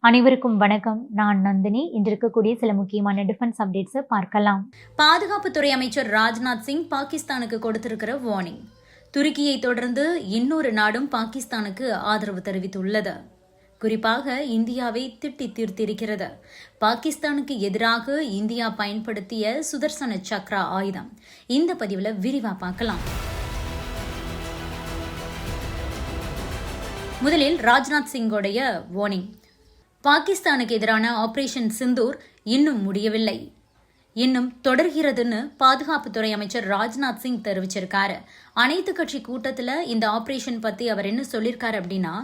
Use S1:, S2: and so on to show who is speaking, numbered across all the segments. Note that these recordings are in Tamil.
S1: அனைவருக்கும் வணக்கம். நான் நந்தினி. இன்று இருக்கக்கூடிய சில முக்கியமான டிஃபென்ஸ் அப்டேட்ஸை பார்க்கலாம்.
S2: பாதுகாப்புத்துறை அமைச்சர் ராஜ்நாத் சிங் பாகிஸ்தானுக்கு கொடுத்திருக்கிற வார்னிங். துருக்கியை தொடர்ந்து இன்னொரு நாடும் பாகிஸ்தானுக்கு ஆதரவு தெரிவித்துள்ளது. குறிப்பாக இந்தியாவை திட்டி தீர்த்திருக்கிறது. பாகிஸ்தானுக்கு எதிராக இந்தியா பயன்படுத்திய சுதர்சன சக்ரா ஆயுதம். இந்த பதிவில் விரிவா பார்க்கலாம். முதலில் ராஜ்நாத் சிங்கோடைய வார்னிங். பாகிஸ்தானுக்கு எதிரான ஆபரேஷன் சிந்தூர் இன்னும் முடியவில்லை, இன்னும் தொடர்கிறதுன்னு பாதுகாப்புத்துறை அமைச்சர் ராஜ்நாத் சிங் தெரிவிச்சிருக்காரு. அனைத்து கட்சி கூட்டத்தில் இந்த ஆபரேஷன் பத்தி அவர் என்ன சொல்லியிருக்காரு அப்படின்னா,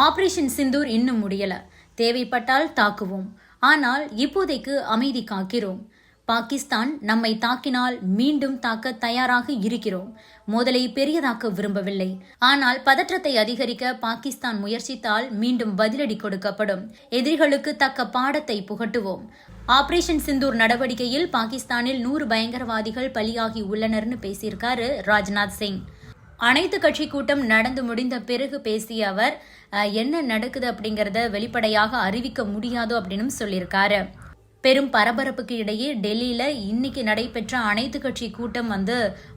S2: ஆபரேஷன் சிந்தூர் இன்னும் முடியல, தேவைப்பட்டால் தாக்குவோம், ஆனால் இப்போதைக்கு அமைதி காக்கிறோம். பாகிஸ்தான் நம்மை தாக்கினால் மீண்டும் தாக்க தயாராக இருக்கிறோம். மோதலை பெரியதாக்க விரும்பவில்லை, ஆனால் பதற்றத்தை அதிகரிக்க பாகிஸ்தான் முயற்சித்தால் மீண்டும் பதிலடி கொடுக்கப்படும். எதிரிகளுக்கு தக்க பாடத்தை புகட்டுவோம். ஆபரேஷன் சிந்தூர் நடவடிக்கையில் பாகிஸ்தானில் 100 பயங்கரவாதிகள் பலியாகி உள்ளனர்னு பேசியிருக்காரு ராஜ்நாத் சிங். அனைத்து கட்சி கூட்டம் நடந்து முடிந்த பிறகு பேசிய அவர் என்ன நடக்குது அப்படிங்கறத வெளிப்படையாக அறிவிக்க முடியாதோ அப்படின்னு சொல்லியிருக்காரு. பெரும் பரபரப்புக்கு இடையே டெல்லியில இன்னைக்கு நடைபெற்ற அனைத்து கட்சி கூட்டம்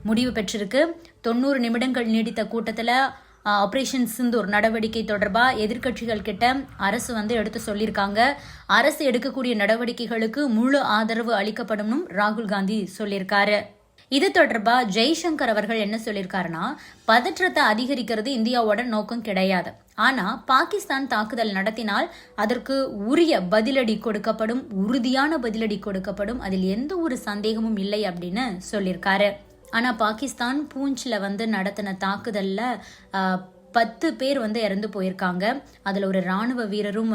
S2: முடிவு பெற்றிருக்கு. 90 நிமிடங்கள் நீடித்த கூட்டத்தில் ஆபரேஷன் சிந்தூர் நடவடிக்கை தொடர்பாக எதிர்கட்சிகள் கிட்ட அரசு எடுத்து சொல்லியிருக்காங்க. அரசு எடுக்கக்கூடிய நடவடிக்கைகளுக்கு முழு ஆதரவு அளிக்கப்படும் ராகுல் காந்தி சொல்லியிருக்காரு. இது தொடர்பா ஜெய்சங்கர் அவர்கள் என்ன சொல்லியிருக்காருன்னா, பதற்றத்தை அதிகரிக்கிறது இந்தியாவோட நோக்கம் கிடையாது, ஆனா பாகிஸ்தான் தாக்குதல் நடத்தினால் அதற்கு உரிய பதிலடி கொடுக்கப்படும், உறுதியான பதிலடி கொடுக்கப்படும், அதில் எந்த ஒரு சந்தேகமும் இல்லை அப்படின்னு சொல்லியிருக்காரு. ஆனா பாகிஸ்தான் பூஞ்ச்ல நடத்தின தாக்குதல்ல 10 பேர் இறந்து போயிருக்காங்க. அதுல ஒரு ராணுவ வீரரும்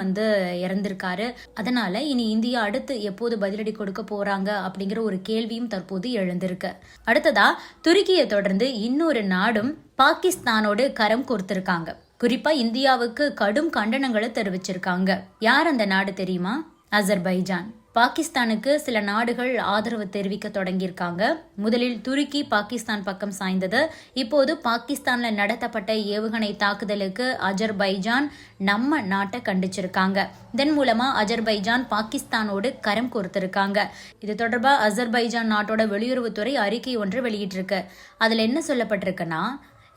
S2: இறந்திருக்காரு. அதனால இனி இந்தியா அடுத்து எப்போது பதிலடி கொடுக்க போறாங்க அப்படிங்கிற ஒரு கேள்வியும் தற்போது எழுந்திருக்கு. அடுத்ததா துருக்கியை தொடர்ந்து இன்னொரு நாடும் பாகிஸ்தானோடு கரம் கோர்த்திருக்காங்க. குறிப்பா இந்தியாவுக்கு கடும் கண்டனங்களை தெரிவிச்சிருக்காங்க. யார் அந்த நாடு தெரியுமா? அசர்பைஜான். பாகிஸ்தானுக்கு சில நாடுகள் ஆதரவு தெரிவிக்க தொடங்கியிருக்காங்க. முதலில் துருக்கி பாகிஸ்தான் பக்கம் சாய்ந்தது. இப்போது பாகிஸ்தான்ல நடத்தப்பட்ட ஏவுகணை தாக்குதலுக்கு அஜர்பைஜான் நம்ம நாட்டை கண்டிச்சிருக்காங்க. இதன் மூலமா அஜர்பைஜான் பாகிஸ்தானோடு கரம் கோர்த்திருக்காங்க. இது தொடர்பா அஜர்பைஜான் நாட்டோட வெளியுறவுத்துறை அறிக்கை ஒன்று வெளியிட்டிருக்கு. அதுல என்ன சொல்லப்பட்டிருக்குன்னா,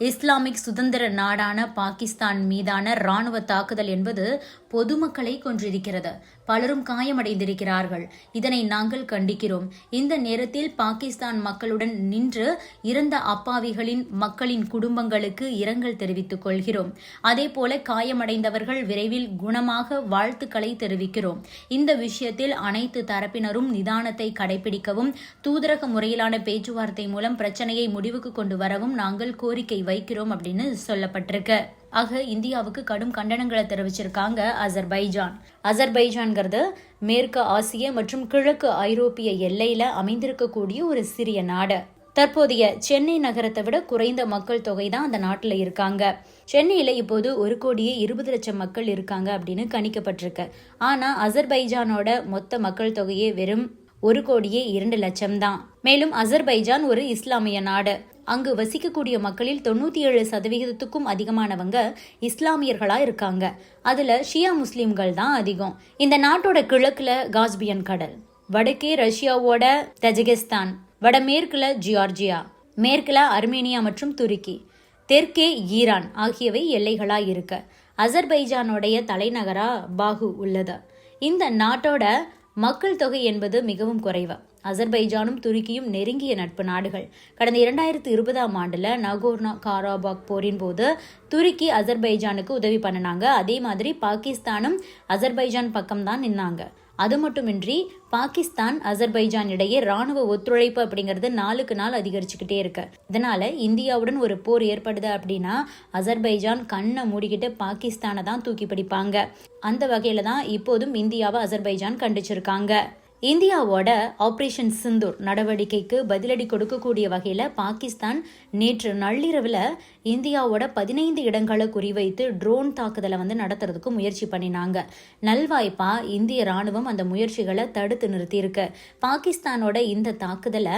S2: இஸ்லாமிக் சுதந்திர நாடான பாகிஸ்தான் மீதான ராணுவ தாக்குதல் என்பது பொதுமக்களை கொன்றிருக்கிறது. பலரும் காயமடைந்திருக்கிறார்கள். இதனை நாங்கள் கண்டிக்கிறோம். இந்த நேரத்தில் பாகிஸ்தான் மக்களுடன் நின்று இறந்த அப்பாவிகளின் மக்களின் குடும்பங்களுக்கு இரங்கல் தெரிவித்துக் கொள்கிறோம். அதே போல காயமடைந்தவர்கள் விரைவில் குணமாக வாழ்த்துக்களை தெரிவிக்கிறோம். இந்த விஷயத்தில் அனைத்து தரப்பினரும் நிதானத்தை கடைபிடிக்கவும், தூதரக முறையிலான பேச்சுவார்த்தை மூலம் பிரச்சனையை முடிவுக்கு கொண்டு வரவும் நாங்கள் கோரிக்கை வைக்கிறோம் அப்படின்னு சொல்லப்பட்டிருக்கு. ஆக இந்தியாவுக்கு கடும் கண்டனங்களை தெரிவிச்சிருக்காங்க அசர்பைஜான். அசர்பைஜான்கிறது மேற்கு ஆசிய மற்றும் கிழக்கு ஐரோப்பிய எல்லையில அமைந்திருக்கக்கூடிய ஒரு சிறிய நாடு. தற்போதைய சென்னை நகரத்தை விட குறைந்த மக்கள் தொகை தான் அந்த நாட்டில் இருக்காங்க. சென்னையில இப்போது 1,20,00,000 மக்கள் இருக்காங்க அப்படின்னு கணிக்கப்பட்டிருக்கு. ஆனா அசர்பைஜானோட மொத்த மக்கள் தொகையே வெறும் 1,02,00,000 தான். மேலும் அசர்பைஜான் ஒரு இஸ்லாமிய நாடு. அங்கு வசிக்கக்கூடிய மக்களில் 97% அதிகமானவங்க இஸ்லாமியர்களா இருக்காங்க. அதுல ஷியா முஸ்லிம்கள் தான் அதிகம். இந்த நாட்டோட கிழக்குல காஸ்பியன் கடல், வடக்கே ரஷ்யாவோட தஜிகிஸ்தான், வடமேற்குல ஜியார்ஜியா, மேற்குல அர்மேனியா மற்றும் துருக்கி, தெற்கே ஈரான் ஆகியவை எல்லைகளா இருக்கு. அசர்பைஜானோடைய தலைநகரா பாகு உள்ளது. இந்த நாட்டோட மக்கள் தொகை என்பது மிகவும் குறைவு. அசர்பைஜானும் துருக்கியும் நெருங்கிய நட்பு நாடுகள். கடந்த 2020ஆம் ஆண்டுல நகோர்னோ காராபாக் போரின் போது துருக்கி அசர்பைஜானுக்கு உதவி பண்ணினாங்க. அதே மாதிரி பாகிஸ்தானும் அசர்பைஜான் பக்கம் தான் நின்னாங்க. அது மட்டுமின்றி பாகிஸ்தான் அசர்பைஜான் இடையே ராணுவ ஒத்துழைப்பு அப்படிங்கிறது நாளுக்கு நாள் அதிகரிச்சுக்கிட்டே இருக்கு. இதனால இந்தியாவுடன் ஒரு போர் ஏற்படுது அப்படின்னா அசர்பைஜான் கண்ணை மூடிக்கிட்டு பாகிஸ்தானை தான் தூக்கி பிடிப்பாங்க. அந்த வகையில தான் இப்போதும் இந்தியாவை அசர்பைஜான் கண்டிச்சிருக்காங்க. இந்தியாவோட ஆபரேஷன் சிந்தூர் நடவடிக்கைக்கு பதிலடி கொடுக்கக்கூடிய வகையில் பாகிஸ்தான் நேற்று நள்ளிரவில் இந்தியாவோட 15 இடங்களை குறிவைத்து ட்ரோன் தாக்குதலை நடத்துறதுக்கு முயற்சி பண்ணினாங்க. நல்வாய்ப்பா இந்திய ராணுவம் அந்த முயற்சிகளை தடுத்து நிறுத்தியிருக்கு. பாகிஸ்தானோட இந்த தாக்குதலை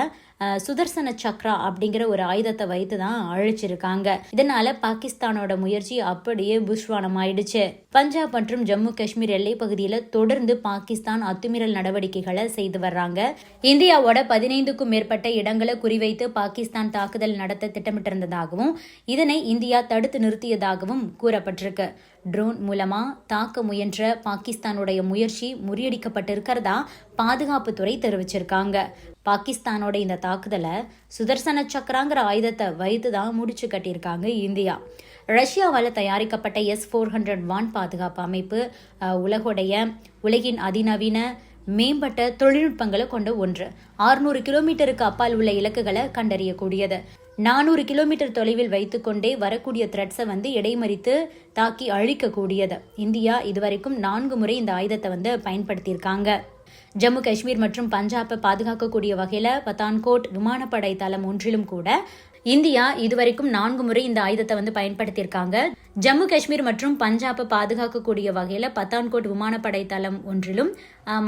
S2: சுதர்சன சக்ரா அப்படிங்கிற ஒரு ஆயுதத்தை வைத்து தான் அழிச்சிருக்காங்க. இதனால பாகிஸ்தானோட முயற்சி அப்படியே புஷ்வானம் ஆயிடுச்சு. பஞ்சாப் மற்றும் ஜம்மு காஷ்மீர் எல்லை பகுதியில தொடர்ந்து பாகிஸ்தான் அத்துமீறல் நடவடிக்கைகளை செய்து வர்றாங்க. இந்தியாவோட 15க்கும் மேற்பட்ட இடங்களை குறிவைத்து பாகிஸ்தான் தாக்குதல் நடத்த திட்டமிட்டிருந்ததாகவும் இதனை இந்தியா தடுத்து நிறுத்தியதாகவும் கூறப்பட்டிருக்கு. ட்ரோன் மூலமா தாக்க முயன்ற பாகிஸ்தானுடைய முயற்சி முறியடிக்கப்பட்டிருக்கிறதா பாதுகாப்புத்துறை தெரிவிச்சிருக்காங்க. பாகிஸ்தானோட இந்த தாக்குதலை சுதர்சன சக்கராங்கிற ஆயுதத்தை வைத்து தான் முடிச்சு கட்டியிருக்காங்க இந்தியா. ரஷ்யாவால் தயாரிக்கப்பட்ட S-400 வான் பாதுகாப்பு அமைப்பு உலகின் அதிநவீன மேம்பட்ட தொழில்நுட்பங்களை கொண்ட ஒன்று. 600 கிலோமீட்டருக்கு அப்பால் உள்ள இலக்குகளை கண்டறியக்கூடியது. 400 கிலோமீட்டர் தொலைவில் வைத்துக்கொண்டே வரக்கூடிய த்ரெட்ஸை இடைமறித்து தாக்கி அழிக்கக்கூடியது. இந்தியா இதுவரைக்கும் 4 முறை இந்த ஆயுதத்தை பயன்படுத்தியிருக்காங்க. ஜம்மு காஷ்மீர் மற்றும் பஞ்சாபை பாதுகாக்கக்கூடிய வகையில் பத்தான்கோட் விமானப்படை தளம் ஒன்றிலும் கூட இந்தியா இதுவரைக்கும் 4 முறை இந்த ஆயுதத்தை பயன்படுத்தியிருக்காங்க. ஜம்மு காஷ்மீர் மற்றும் பஞ்சாபை பாதுகாக்கக்கூடிய வகையில் பத்தான்கோட் விமானப்படை தளம் ஒன்றிலும்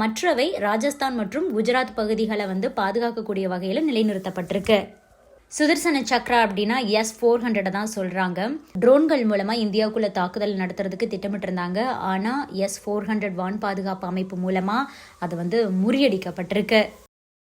S2: மற்றவை ராஜஸ்தான் மற்றும் குஜராத் பகுதிகளை பாதுகாக்கக்கூடிய வகையில் நிலைநிறுத்தப்பட்டிருக்கு. சுதர்சன சக்ரா அப்படின்னா S-400 தான் சொல்றாங்க. ட்ரோன்கள் மூலமா இந்தியாவுக்குள்ள தாக்குதல் நடத்துறதுக்கு திட்டமிட்டிருந்தாங்க. ஆனா S-400 வான் பாதுகாப்பு அமைப்பு மூலமா அது முறியடிக்கப்பட்டிருக்கு.